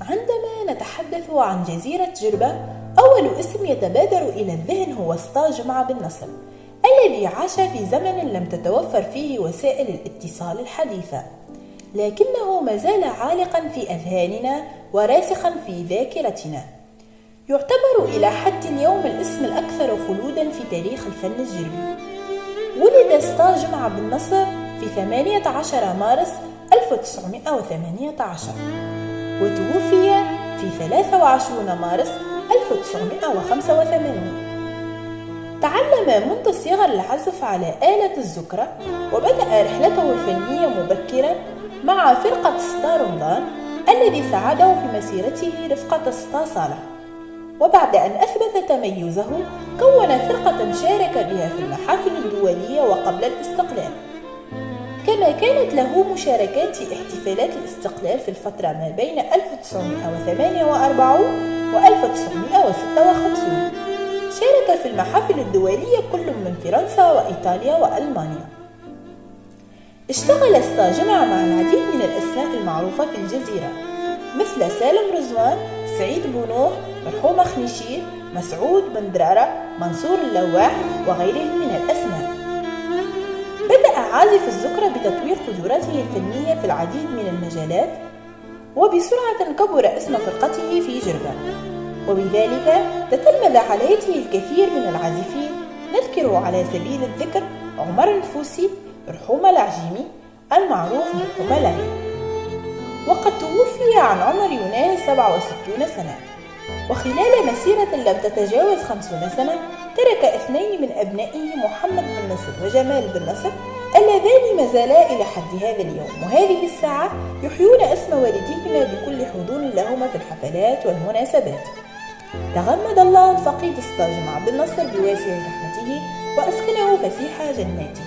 عندما نتحدث عن جزيرة جربة، أول اسم يتبادر إلى الذهن هو سطا جمعة بن نصر، الذي عاش في زمن لم تتوفر فيه وسائل الاتصال الحديثة، لكنه ما زال عالقا في أذهاننا وراسخا في ذاكرتنا. يعتبر إلى حد اليوم الاسم الأكثر خلودا في تاريخ الفن الجربي. ولد سطا جمعة بن نصر في 18 مارس 1918، وتوفي في 23 مارس 1985. تعلم منذ الصغر العزف على آلة الزكرة، وبدأ رحلته الفنية مبكرا مع فرقة سطا رمضان الذي ساعده في مسيرته رفقة سطا صالح. وبعد أن أثبت تميزه كون فرقة شارك بها في المحافل الدولية وقبل الاستقلال، كما كانت له مشاركات في احتفالات الاستقلال في الفترة ما بين 1948 و 1956. شارك في المحافل الدولية كل من فرنسا وإيطاليا وألمانيا. اشتغل سطا جمعة مع العديد من الأسماء المعروفة في الجزيرة مثل سالم رزوان، سعيد بونوح، مرحومة خنيشير، مسعود بن درارة، منصور اللواح وغيرهم من الأسماء. بدأ عازف الزكرة بتطوير قدراته الفنية في العديد من المجالات، وبسرعة كبر اسم فرقته في جربة، وبذلك تتلمذ على يده الكثير من العازفين. نذكر على سبيل الذكر عمر الفوسي، مرحومة العجيمي، المعروف مرحومة لغي. وقد توفي عن عمر يناهز 67 سنة، وخلال مسيرة لم تتجاوز 50 سنة ترك اثنين من أبنائه، محمد بن نصر وجمال بن نصر، اللذان ما زالا إلى حد هذا اليوم وهذه الساعة يحيون اسم والديهما بكل حضور لهما في الحفلات والمناسبات. تغمد الله الفقيد سطا جمعة بن نصر بواسع رحمته وأسكنه فسيح جناته.